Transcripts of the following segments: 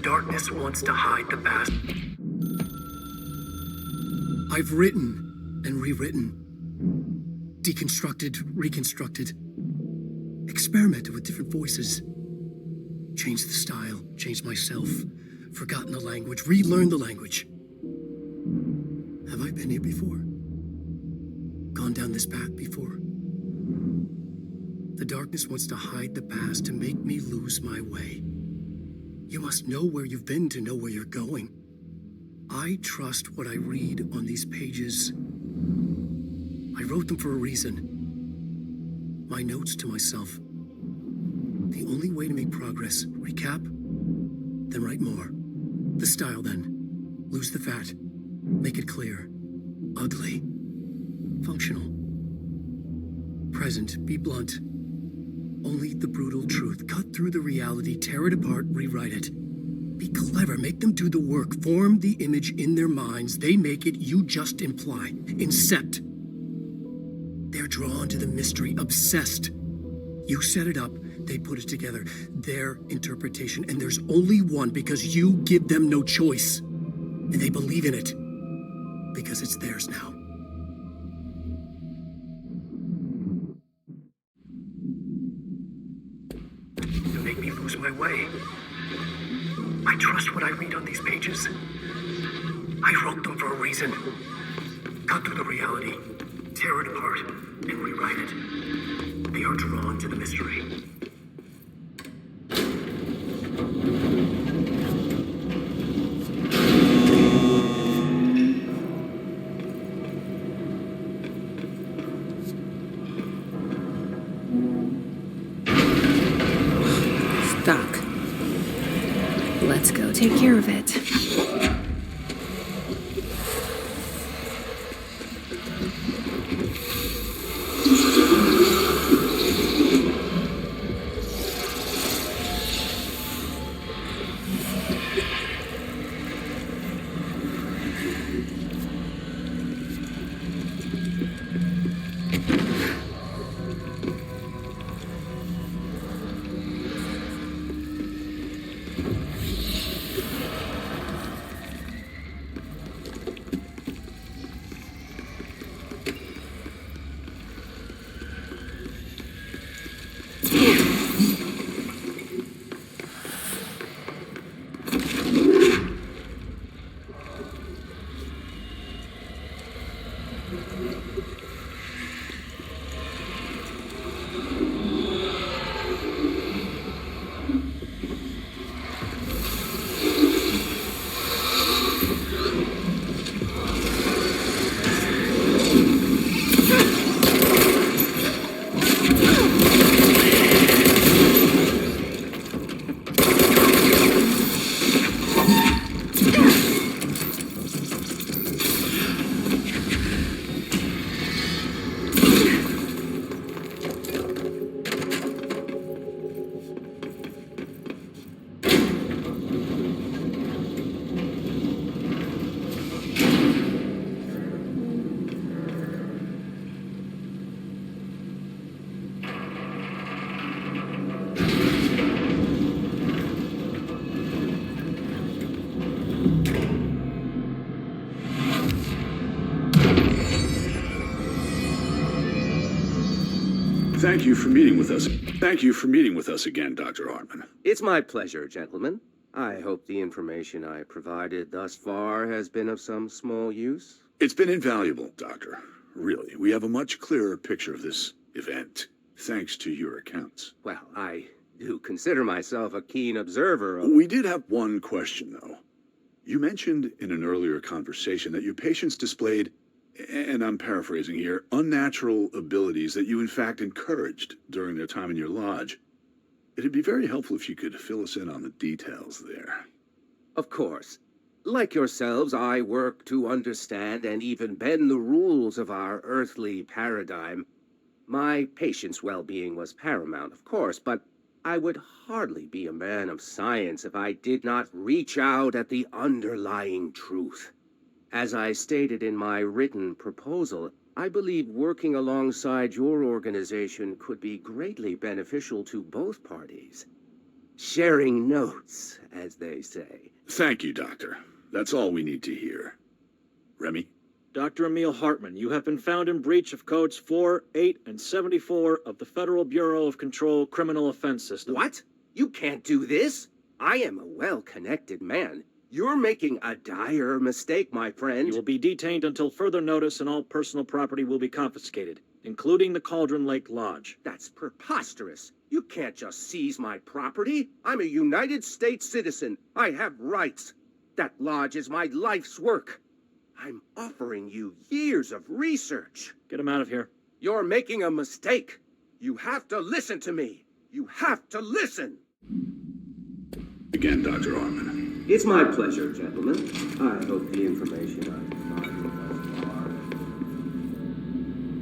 darkness wants to hide the past. I've written and rewritten, deconstructed, reconstructed, experimented with different voices, changed the style, changed myself, forgotten the language, relearned the language. Have I been here before? Gone down this path before? The darkness wants to hide the past to make me lose my way. You must know where you've been to know where you're going. I trust what I read on these pages. I wrote them for a reason. My notes to myself. The only way to make progress, recap, then write more. The style then. Lose the fat. Make it clear. Ugly. Functional. Present. Be blunt. Only the brutal truth. Cut through the reality, tear it apart, rewrite it. Be clever, make them do the work. Form the image in their minds. They make it, you just imply. Incept. They're drawn to the mystery, obsessed. You set it up, they put it together. Their interpretation, and there's only one because you give them no choice. And they believe in it because it's theirs now. You make me lose my way. I trust what I read on these pages. I wrote them for a reason. Cut through the reality, tear it apart, and rewrite it. They are drawn to the mystery. Stuck. Let's go take care of it. Thank you for meeting with us. Thank you for meeting with us again, Dr. Hartman. It's my pleasure, gentlemen. I hope the information I provided thus far has been of some small use. It's been invaluable, Doctor. Really, we have a much clearer picture of this event, thanks to your accounts. Well, I do consider myself a keen observer of... We did have one question, though. You mentioned in an earlier conversation that your patients displayed, and I'm paraphrasing here, unnatural abilities that you in fact encouraged during their time in your lodge. It'd be very helpful if you could fill us in on the details there. Of course. Like yourselves, I work to understand and even bend the rules of our earthly paradigm. My patient's well-being was paramount, of course, but I would hardly be a man of science if I did not reach out at the underlying truth. As I stated in my written proposal, I believe working alongside your organization could be greatly beneficial to both parties. Sharing notes, as they say. Thank you, Doctor. That's all we need to hear. Remy? Dr. Emil Hartman, you have been found in breach of Codes 4, 8, and 74 of the Federal Bureau of Control Criminal Offense System. What? You can't do this? I am a well-connected man. You're making a dire mistake, my friend. You will be detained until further notice, and all personal property will be confiscated, including the Cauldron Lake Lodge. That's preposterous. You can't just seize my property. I'm a United States citizen. I have rights. That lodge is my life's work. I'm offering you years of research. Get him out of here. You're making a mistake. You have to listen to me. You have to listen. Again, Dr. Hartman. It's my pleasure, gentlemen. I hope the information I've provided thus far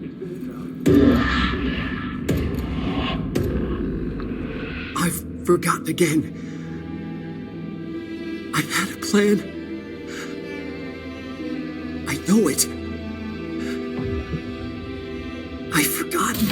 has been valuable. I've forgotten again. I had a plan. I know it. I've forgotten.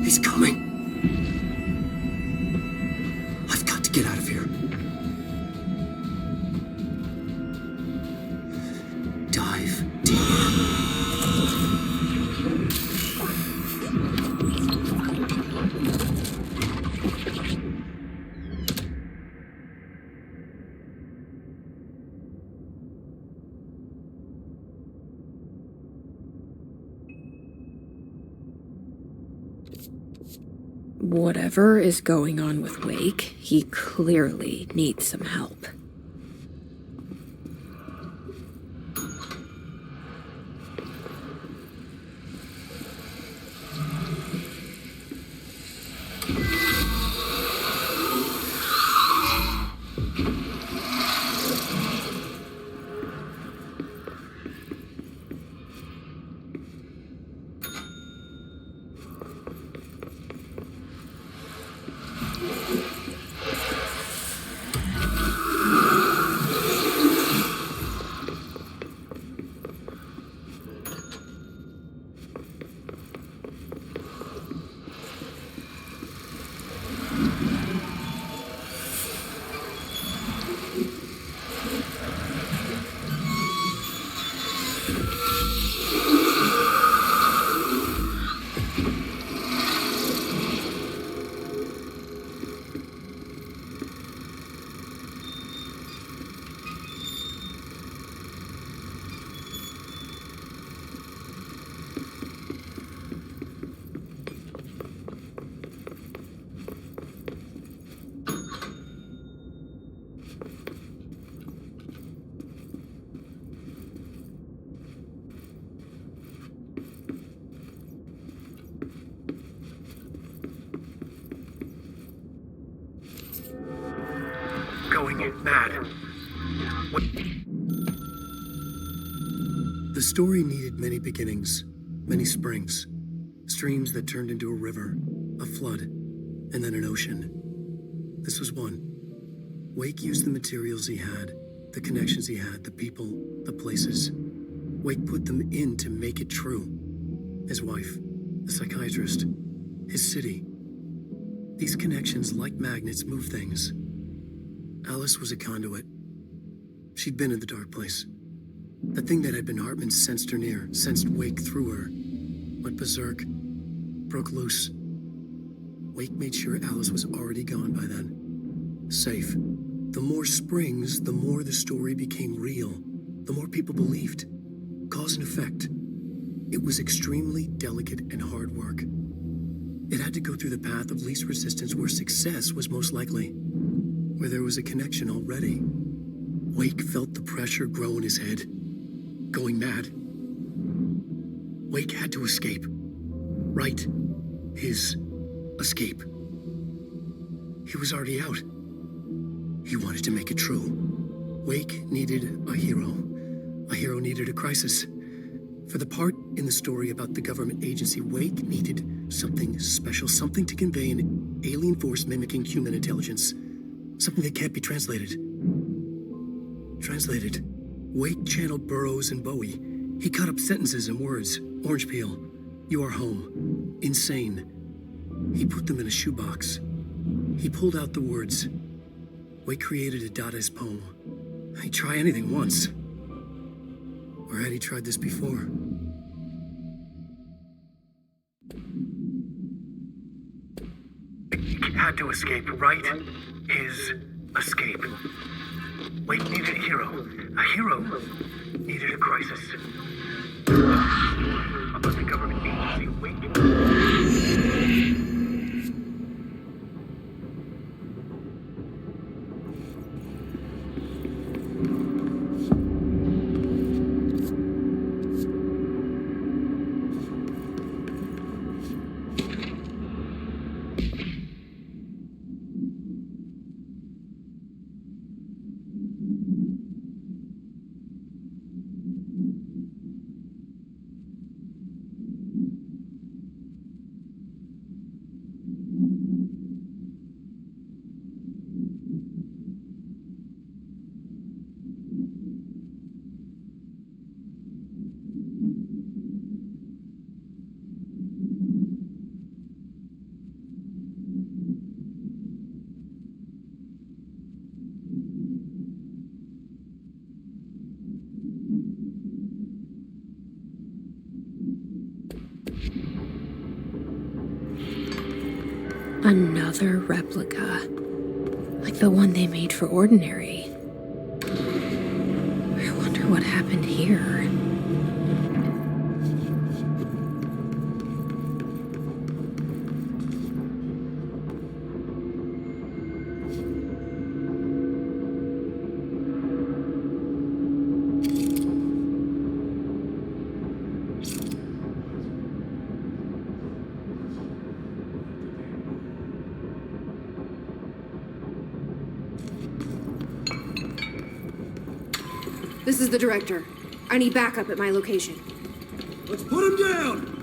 He's coming. I've got to get out of here. Dive deeper. Whatever is going on with Wake, he clearly needs some help. Going mad. What? The story needed many beginnings, many springs, streams that turned into a river, a flood, and then an ocean. This was one. Wake used the materials he had, the connections he had, the people, the places. Wake put them in to make it true. His wife, the psychiatrist, his city. These connections, like magnets, move things. Alice was a conduit. She'd been in the dark place. The thing that had been Hartman sensed her near, sensed Wake through her. Went berserk, broke loose. Wake made sure Alice was already gone by then. Safe. The more springs, the more the story became real. The more people believed. Cause and effect. It was extremely delicate and hard work. It had to go through the path of least resistance where success was most likely. Where there was a connection already. Wake felt the pressure grow in his head. Going mad. Wake had to escape. Right. His escape. He was already out. He wanted to make it true. Wake needed a hero. A hero needed a crisis. For the part in the story about the government agency, Wake needed something special, something to convey an alien force mimicking human intelligence. Something that can't be translated. Translated. Wake channeled Burroughs and Bowie. He cut up sentences and words. Orange peel. You are home. Insane. He put them in a shoebox. He pulled out the words. Wake created a Dadaist poem. He'd try anything once. Or had he tried this before? He had to escape, right? His escape. Wake needed a hero. A hero needed a crisis. About the government agency, Wake. Another replica. Like the one they made for Ordinary. I wonder what happened here. This is the director. I need backup at my location. Let's put him down!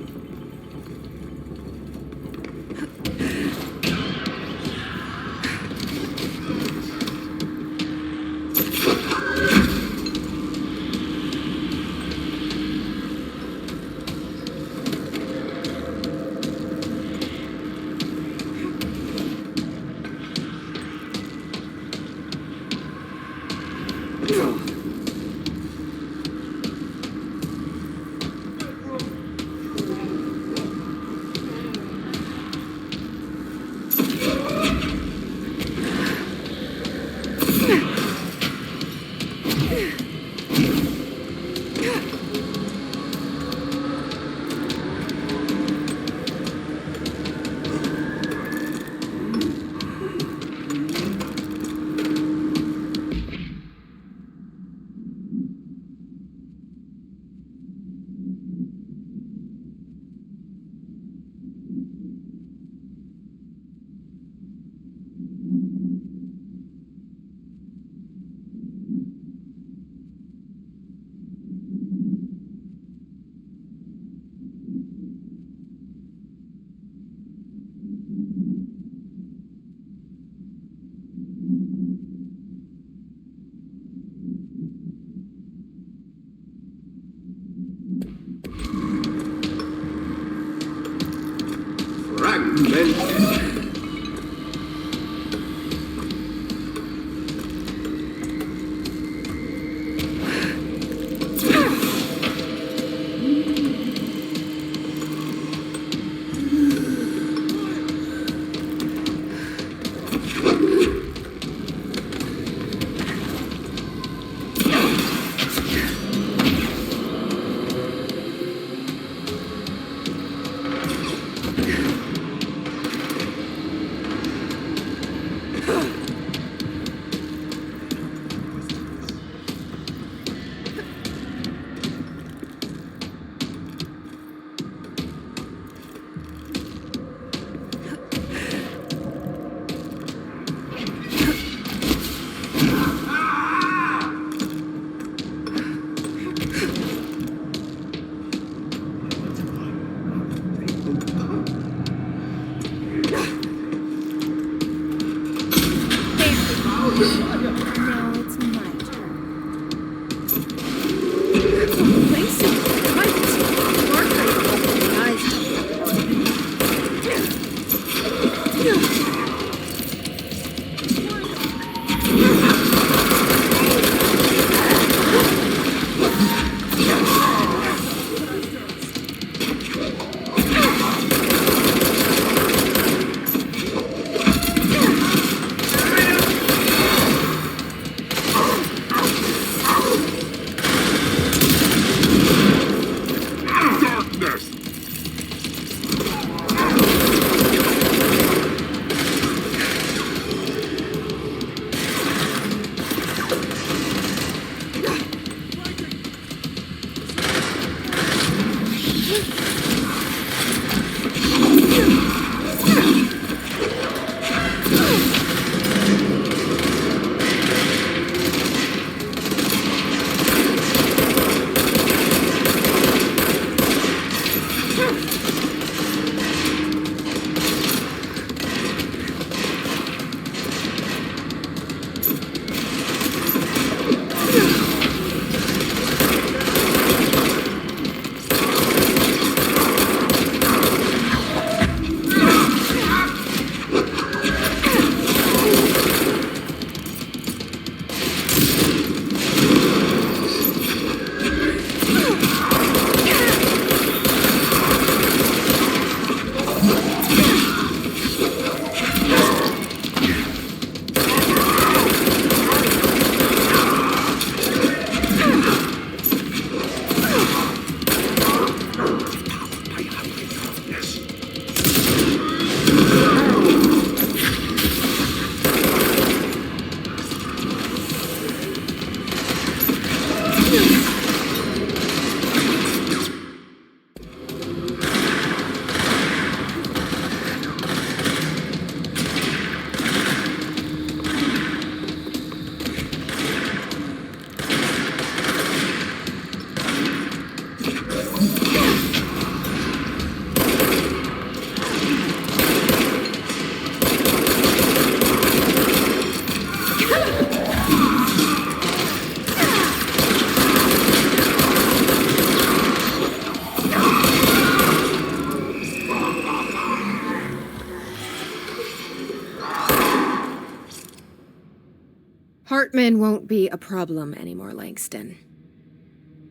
Hartman won't be a problem anymore, Langston.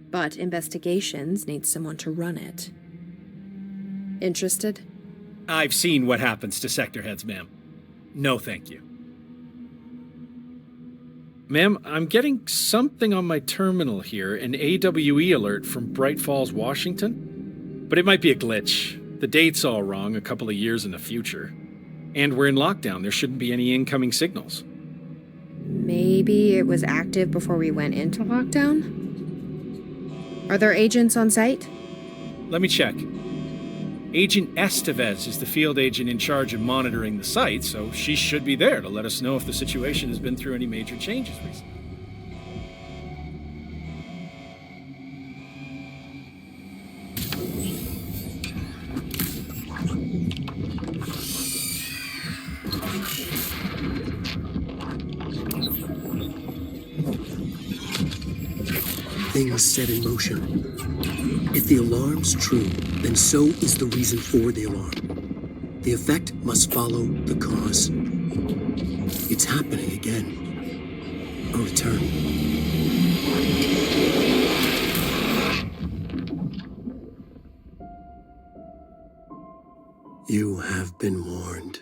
But investigations need someone to run it. Interested? I've seen what happens to sector heads, ma'am. No, thank you. Ma'am, I'm getting something on my terminal here, an AWE alert from Bright Falls, Washington. But it might be a glitch. The date's all wrong, a couple of years in the future. And we're in lockdown, there shouldn't be any incoming signals. Maybe it was active before we went into lockdown? Are there agents on site? Let me check. Agent Estevez is the field agent in charge of monitoring the site, so she should be there to let us know if the situation has been through any major changes recently. Things set in motion. If the alarm's true, then so is the reason for the alarm. The effect must follow the cause. It's happening again. A return. You have been warned.